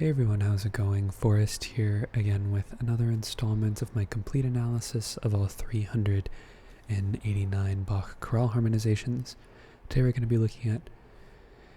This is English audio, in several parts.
Hey everyone, how's it going? Forrest here again with another installment of my complete analysis of all 389 Bach chorale harmonizations. Today we're going to be looking at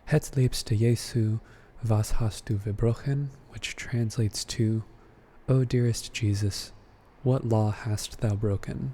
Het liebste Jesu, was hast du verbrochen, which translates to, O dearest Jesus, what law hast thou broken?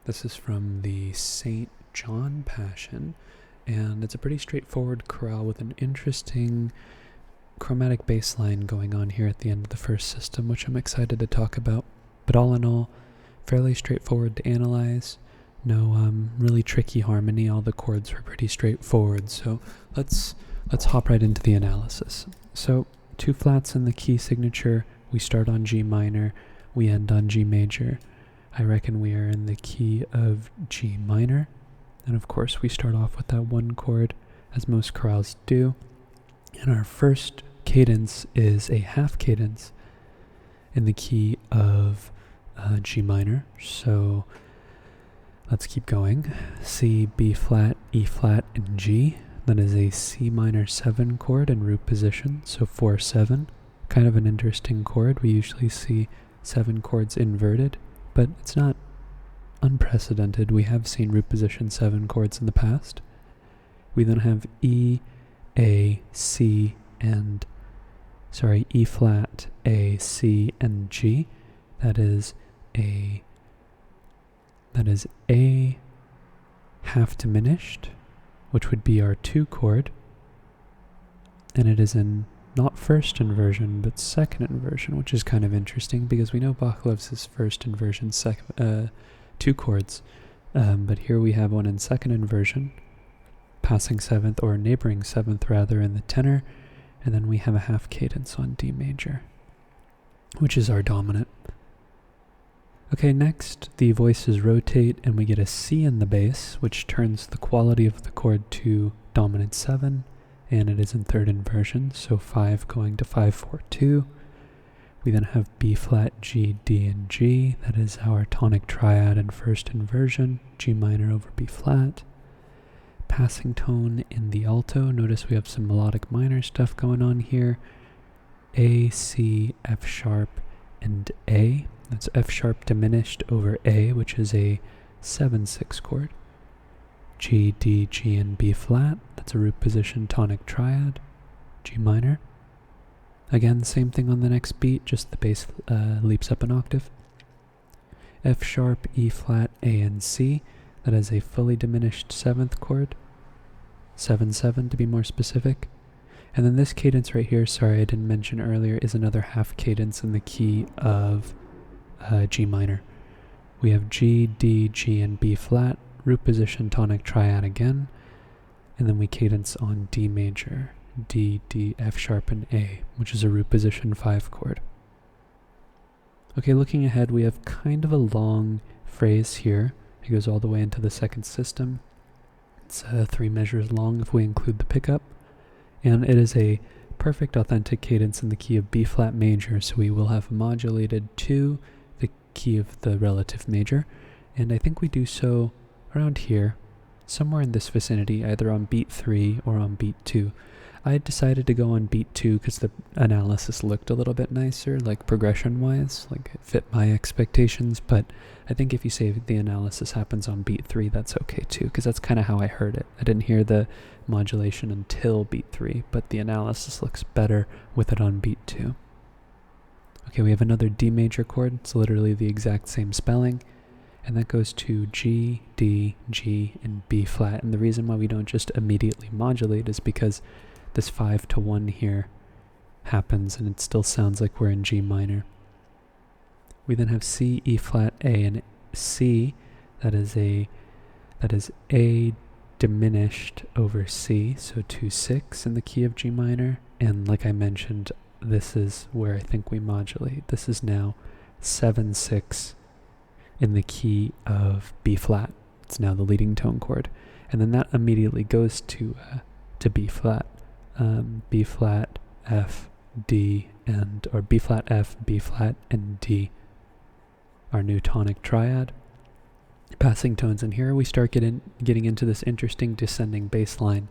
This is from the St. John Passion, and it's a pretty straightforward chorale with an interesting chromatic bass line going on here at the end of the first system, which I'm excited to talk about. But all in all, fairly straightforward to analyze. No really tricky harmony. All the chords were pretty straightforward. So let's hop right into the analysis. So 2 flats in the key signature. We start on G minor. We end on G major. I reckon we are in the key of G minor. And of course we start off with that 1 chord, as most chorales do. And our first cadence is a half cadence in the key of G minor. So let's keep going. C, B flat, E flat, and G. That is a C minor 7 chord in root position, so 4-7. Kind of an interesting chord. We usually see 7 chords inverted, but it's not unprecedented. We have seen root position 7 chords in the past. We then have E, A, C, and E flat, A, C, and G. That is A half diminished, which would be our 2 chord, and it is in not first inversion but second inversion, which is kind of interesting because we know Bach loves his first inversion 2 chords, but here we have one in second inversion, passing 7th or neighboring 7th rather in the tenor, and then we have a half cadence on D major, which is our dominant. Okay, next the voices rotate and we get a C in the bass, which turns the quality of the chord to dominant 7, and it is in third inversion, so 5 going to 5-4-2. We then have B flat, G, D, and G. That is our tonic triad in first inversion, G minor over B flat. Passing tone in the alto. Notice we have some melodic minor stuff going on here. A, C, F sharp, and A. That's F sharp diminished over A, which is a 7-6 chord. G, D, G, and B flat. That's a root position tonic triad. G minor. Again, same thing on the next beat, just the bass leaps up an octave. F sharp, E flat, A, and C. That is a fully diminished 7th chord. 7-7 to be more specific. And then this cadence right here, sorry I didn't mention earlier, is another half cadence in the key of G minor. We have G, D, G, and B flat, root position tonic triad again, and then we cadence on D major, D, D, F sharp, and A, which is a root position 5 chord. Okay, looking ahead, we have kind of a long phrase here. It goes all the way into the second system. It's 3 measures long if we include the pickup, and it is a perfect authentic cadence in the key of B flat major, so we will have modulated to the key of the relative major, and I think we do so around here, somewhere in this vicinity, either on beat 3 or on beat 2. I decided to go on beat 2 because the analysis looked a little bit nicer, like progression-wise, like it fit my expectations, but I think if you say the analysis happens on beat 3, that's okay too, because that's kind of how I heard it. I didn't hear the modulation until beat 3, but the analysis looks better with it on beat 2. Okay, we have another D major chord. It's literally the exact same spelling, and that goes to G, D, G, and B flat, and the reason why we don't just immediately modulate is because this 5-1 here happens and it still sounds like we're in G minor. We then have C, E flat, A, and C. That is A diminished over C, so 2-6 in the key of G minor, and like I mentioned, this is where I think we modulate. This is now 7-6 in the key of B flat. It's now the leading tone chord, and then that immediately goes to B flat. B flat, F, D, or B flat, F, B flat, and D. Our new tonic triad. Passing tones in here, we start getting into this interesting descending bass line.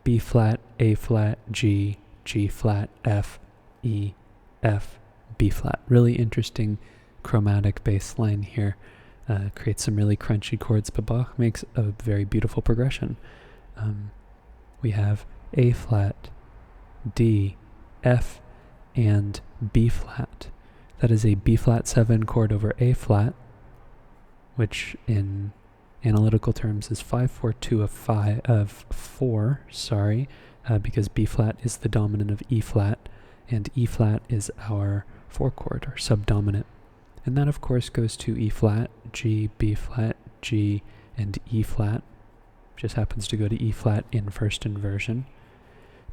B flat, A flat, G, G flat, F, E, F, B flat. Really interesting chromatic bass line here. Creates some really crunchy chords, but Bach makes a very beautiful progression. We have A flat, D, F, and B flat. That is a B flat 7 chord over A flat, which in analytical terms is 5/4-2 of 4, because B flat is the dominant of E flat, and E flat is our 4 chord, or subdominant. And that of course goes to E flat, G, B flat, G, and E flat. Just happens to go to E flat in first inversion.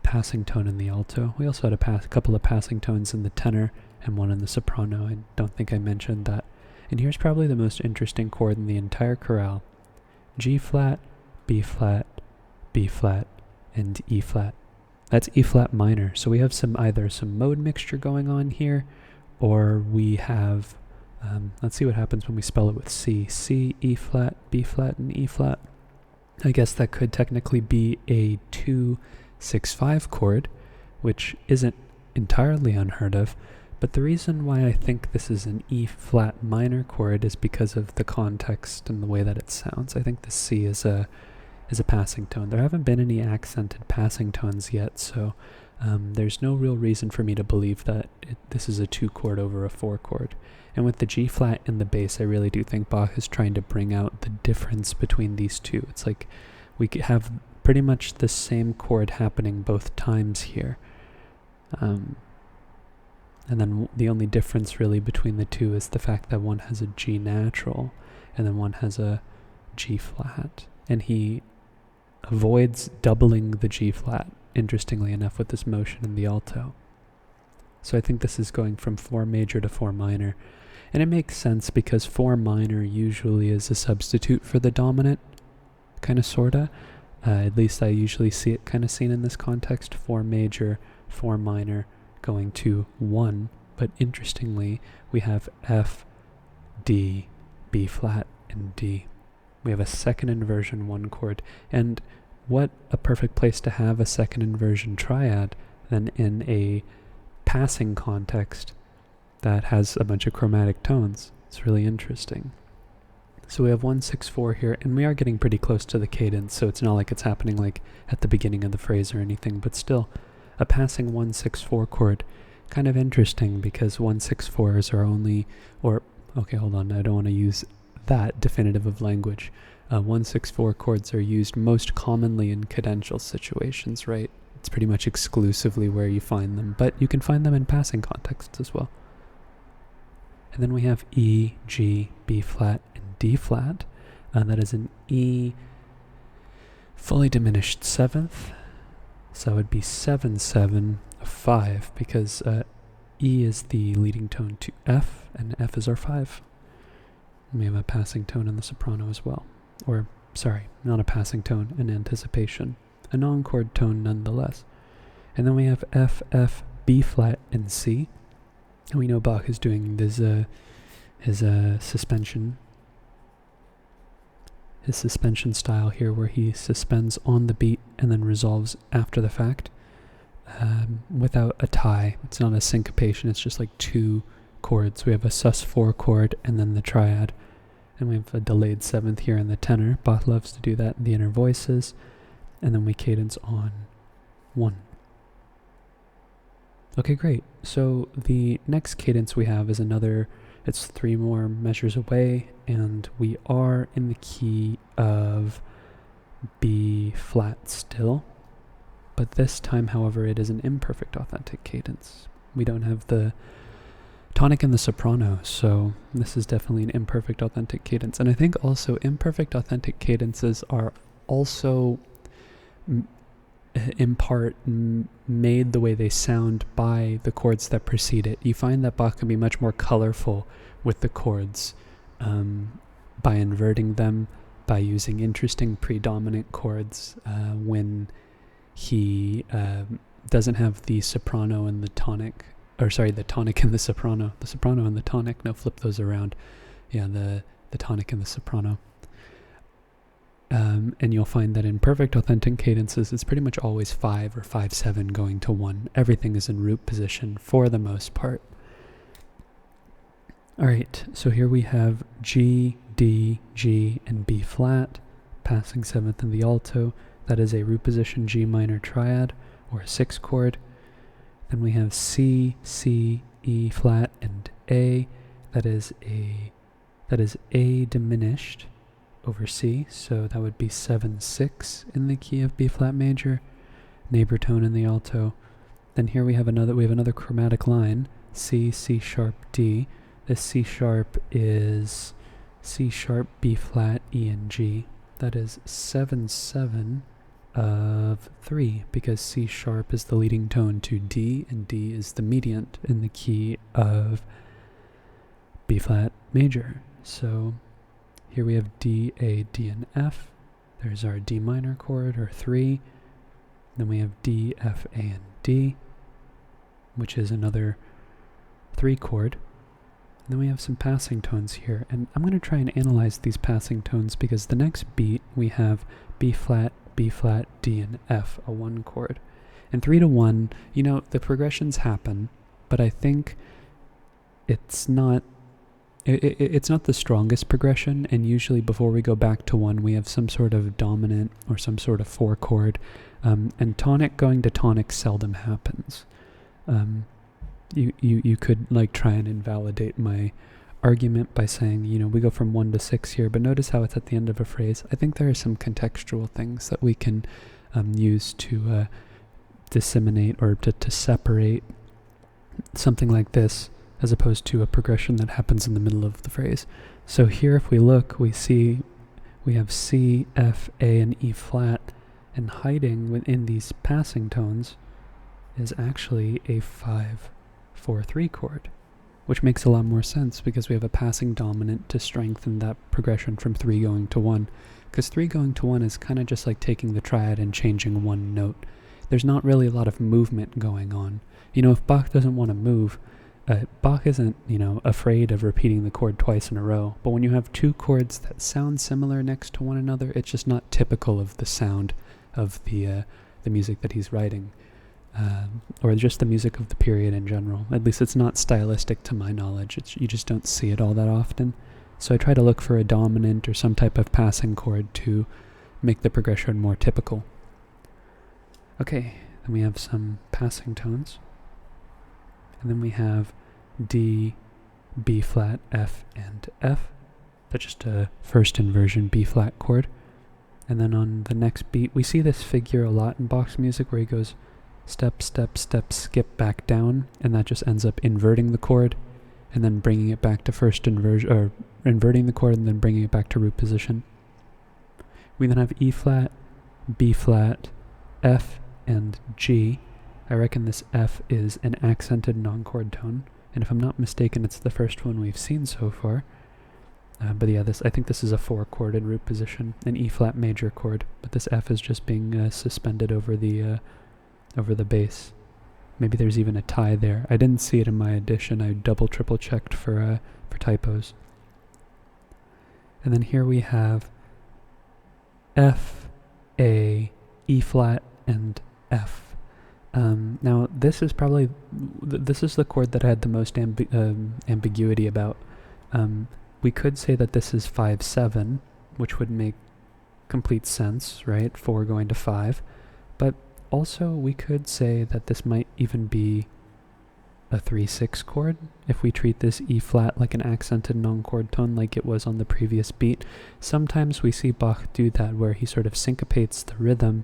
Passing tone in the alto. We also had a couple of passing tones in the tenor and one in the soprano. I don't think I mentioned that. And here's probably the most interesting chord in the entire chorale. G flat, B flat, B flat, and E flat. That's E flat minor. So we have either some mode mixture going on here, or we have, let's see what happens when we spell it with C. C, E flat, B flat, and E flat. I guess that could technically be a 2-6-5 chord, which isn't entirely unheard of, but the reason why I think this is an E flat minor chord is because of the context and the way that it sounds. I think the C is a passing tone. There haven't been any accented passing tones yet, so there's no real reason for me to believe that this is a 2 chord over a 4 chord. And with the G flat in the bass, I really do think Bach is trying to bring out the difference between these two. It's like we have pretty much the same chord happening both times here. And then the only difference really between the two is the fact that one has a G natural and then one has a G flat. And he avoids doubling the G flat, interestingly enough, with this motion in the alto. So I think this is going from 4 major to 4 minor. And it makes sense because 4 minor usually is a substitute for the dominant, kind of, sorta. At least I usually see it kind of seen in this context. 4 major, 4 minor, going to 1. But interestingly, we have F, D, B flat, and D. We have a second inversion 1 chord. And what a perfect place to have a second inversion triad than in a passing context that has a bunch of chromatic tones. It's really interesting. So we have 1-6-4 here, and we are getting pretty close to the cadence, so it's not like it's happening like at the beginning of the phrase or anything, but still, a passing 1-6-4 chord, kind of interesting because 1-6-4s are only, okay, hold on, I don't want to use that definitive of language. 1-6-4 chords are used most commonly in cadential situations, right? It's pretty much exclusively where you find them, but you can find them in passing contexts as well. And then we have E, G, B flat, and D flat. That is an E fully diminished 7th. So it would be 7-7 of 5 because E is the leading tone to F, and F is our 5. And we have a passing tone in the soprano as well. Or, sorry, not a passing tone, an anticipation. A non-chord tone nonetheless. And then we have F, F, B flat, and C. And we know Bach is doing this, his suspension style here, where he suspends on the beat and then resolves after the fact, without a tie. It's not a syncopation, it's just like 2 chords. We have a sus4 chord and then the triad. And we have a delayed 7th here in the tenor. Bach loves to do that in the inner voices. And then we cadence on 1. Okay, great. So the next cadence we have is it's 3 more measures away, and we are in the key of B flat still. But this time, however, it is an imperfect authentic cadence. We don't have the tonic in the soprano, so this is definitely an imperfect authentic cadence. And I think also imperfect authentic cadences are also in part made the way they sound by the chords that precede it. You find that Bach can be much more colorful with the chords by inverting them, by using interesting predominant chords when he doesn't have the soprano and the tonic, the tonic and the soprano and the tonic. No, flip those around. Yeah, the tonic and the soprano. And you'll find that in perfect authentic cadences, it's pretty much always 5 or 5/7 going to 1. Everything is in root position for the most part. Alright, so here we have G, D, G, and B flat, passing 7th in the alto. That is a root position G minor triad, or a 6 chord. Then we have C, C, E flat, and A. That is A diminished over C, so that would be 7/6 in the key of B flat major, neighbor tone in the alto. Then here we have another chromatic line, C, C sharp, D. This C sharp is C sharp, B flat, E, and G. That is 7/7 of 3, because C sharp is the leading tone to D, and D is the mediant in the key of B flat major. So here we have D, A, D, and F. There's our D minor chord, or 3. Then we have D, F, A, and D, which is another 3 chord. And then we have some passing tones here. And I'm going to try and analyze these passing tones, because the next beat we have B flat, D, and F, a 1 chord. And 3 to 1, the progressions happen, but I think it's not the strongest progression, and usually before we go back to 1, we have some sort of dominant or some sort of 4 chord, and tonic going to tonic seldom happens. You could try and invalidate my argument by saying, we go from 1 to 6 here, but notice how it's at the end of a phrase. I think there are some contextual things that we can use to disseminate or to separate something like this, as opposed to a progression that happens in the middle of the phrase. So here, if we look, we see we have C, F, A, and E flat, and hiding within these passing tones is actually a 5/4/3 chord, which makes a lot more sense because we have a passing dominant to strengthen that progression from 3 going to 1. Because 3 going to 1 is kind of just like taking the triad and changing one note. There's not really a lot of movement going on. If Bach doesn't want to move, Bach isn't, afraid of repeating the chord twice in a row. But when you have 2 chords that sound similar next to one another, it's just not typical of the sound of the music that he's writing, or just the music of the period in general. At least it's not stylistic to my knowledge. You just don't see it all that often. So I try to look for a dominant or some type of passing chord to make the progression more typical. Okay, then we have some passing tones. And then we have D, B flat, F, and F. That's just a first inversion B flat chord. And then on the next beat, we see this figure a lot in Bach's music where he goes step, step, step, skip back down, and that just ends up inverting the chord and then bringing it back to first inversion, or inverting the chord and then bringing it back to root position. We then have E flat, B flat, F, and G. I reckon this F is an accented non-chord tone, and if I'm not mistaken, it's the first one we've seen so far. But yeah, I think this is a 4 chord in root position, an E flat major chord, but this F is just being suspended over the bass. Maybe there's even a tie there. I didn't see it in my edition. I triple checked for typos. And then here we have F, A, E flat, and F. Now this is probably the chord that I had the most ambiguity about. We could say that this is 5/7, which would make complete sense, right? 4 going to 5. But also we could say that this might even be a 3/6 chord if we treat this E flat like an accented non-chord tone like it was on the previous beat. Sometimes we see Bach do that where he sort of syncopates the rhythm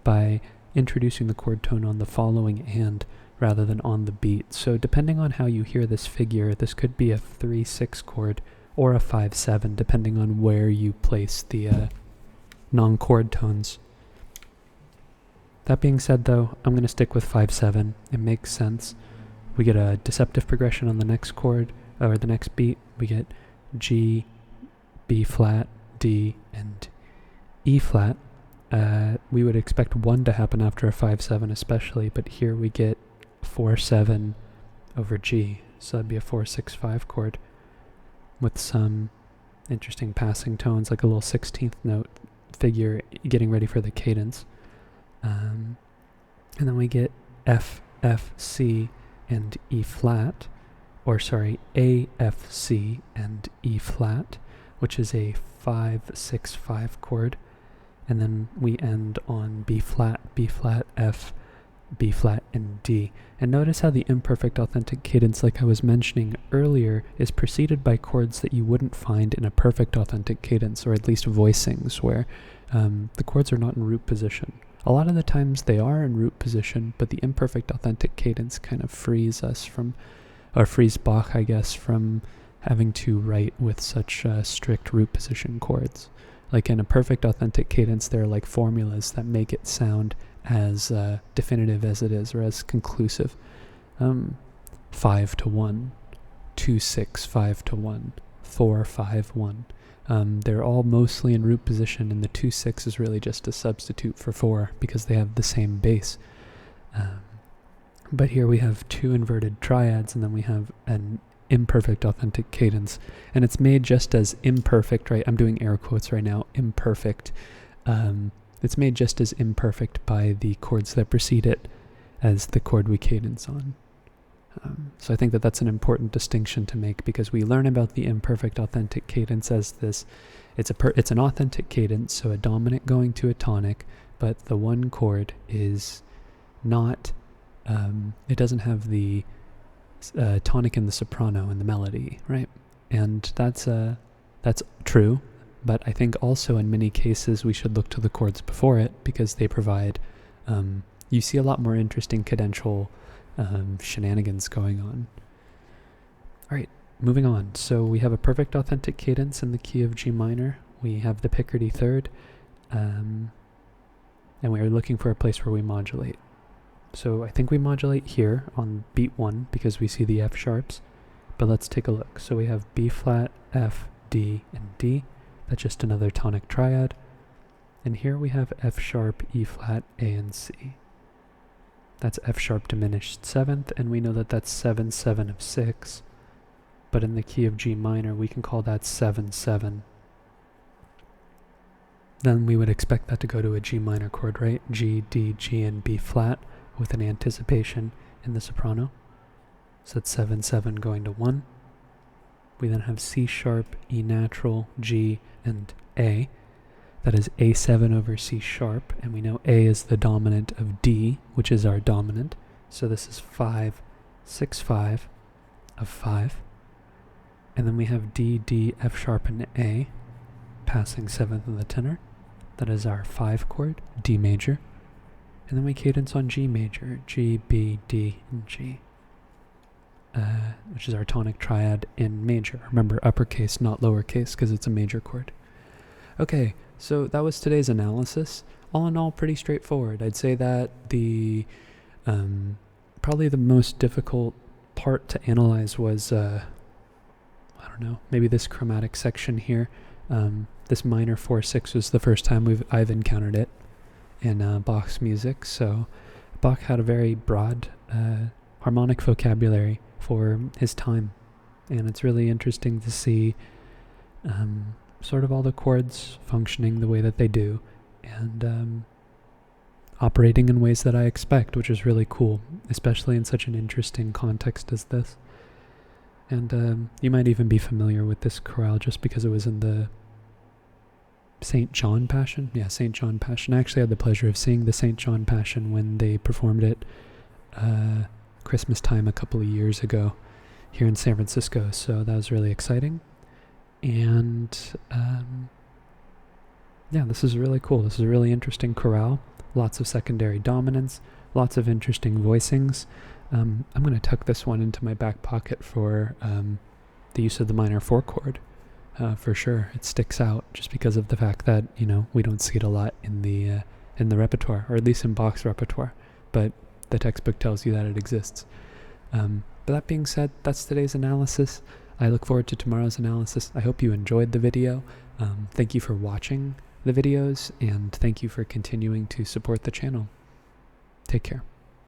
by introducing the chord tone on the following and rather than on the beat. So depending on how you hear this figure, this could be a 3/6 chord or a 5/7, depending on where you place the non-chord tones. That being said, though, I'm going to stick with 5/7. It makes sense. We get a deceptive progression on the next chord, or the next beat. We get G, B flat, D, and E flat. We would expect 1 to happen after a 5/7 especially, but here we get 4/7 over G, so that'd be a 4/6/5 chord with some interesting passing tones, like a little 16th note figure getting ready for the cadence. And then we get F, F, C, and E flat, or sorry, A, F, C, and E flat, which is a 5-6-5 chord. And then we end on B flat, F, B flat, and D. And notice how the imperfect authentic cadence, like I was mentioning earlier, is preceded by chords that you wouldn't find in a perfect authentic cadence, or at least voicings, where the chords are not in root position. A lot of the times they are in root position, but the imperfect authentic cadence kind of frees us from, or frees Bach, I guess, from having to write with such strict root position chords. Like in a perfect authentic cadence, there are like formulas that make it sound as definitive as it is, or as conclusive. 5-1, 2-6, 5-1, 4-5-1. They're all mostly in root position, and the 2-6 is really just a substitute for 4 because they have the same bass. But here we have two inverted triads, and then we have an imperfect authentic cadence, and it's made just as imperfect, right? I'm doing air quotes right now, imperfect. It's made just as imperfect by the chords that precede it as the chord we cadence on. So I think that that's an important distinction to make, because we learn about the imperfect authentic cadence as this. It's an authentic cadence, so a dominant going to a tonic, but the one chord is not, it doesn't have the tonic in the soprano in the melody, right? And that's true, but I think also in many cases we should look to the chords before it, because they provide, you see a lot more interesting cadential shenanigans going on. Alright, moving on. So we have a perfect authentic cadence in the key of G minor. We have the Picardy third, and we are looking for a place where we modulate. So I think we modulate here on beat 1 because we see the F sharps, but let's take a look. So we have B flat, F, D, and D. That's just another tonic triad. And here we have F sharp, E flat, A, and C. That's F sharp diminished 7th, and we know that that's 7-7 of 6. But in the key of G minor, we can call that 7-7. Then we would expect that to go to a G minor chord, right? G, D, G, and B flat with an anticipation in the soprano. So that's 7-7 going to 1. We then have C sharp, E natural, G, and A. That is A7 over C sharp, and we know A is the dominant of D, which is our dominant. So this is 5-6-5 of 5. And then we have D, D, F sharp, and A, passing 7th in the tenor. That is our 5 chord, D major. And then we cadence on G major, G, B, D, and G, which is our tonic triad in major. Remember, uppercase, not lowercase, because it's a major chord. Okay, so that was today's analysis. All in all, pretty straightforward. I'd say that the probably the most difficult part to analyze was, I don't know, maybe this chromatic section here. This minor 4-6 was the first time I've encountered it in Bach's music. So Bach had a very broad harmonic vocabulary for his time, and it's really interesting to see sort of all the chords functioning the way that they do, and operating in ways that I expect, which is really cool, especially in such an interesting context as this. And you might even be familiar with this chorale just because it was in the St. John Passion. Yeah, St. John Passion. I actually had the pleasure of seeing the St. John Passion when they performed it Christmas time a couple of years ago here in San Francisco, so that was really exciting. And yeah, this is really cool. This is a really interesting chorale. Lots of secondary dominance, lots of interesting voicings. I'm going to tuck this one into my back pocket for the use of the minor 4 chord. For sure, it sticks out just because of the fact that, you know, we don't see it a lot in the repertoire, or at least in Bach's repertoire, but the textbook tells you that it exists. But that being said, that's today's analysis. I look forward to tomorrow's analysis. I hope you enjoyed the video. Thank you for watching the videos, and thank you for continuing to support the channel. Take care.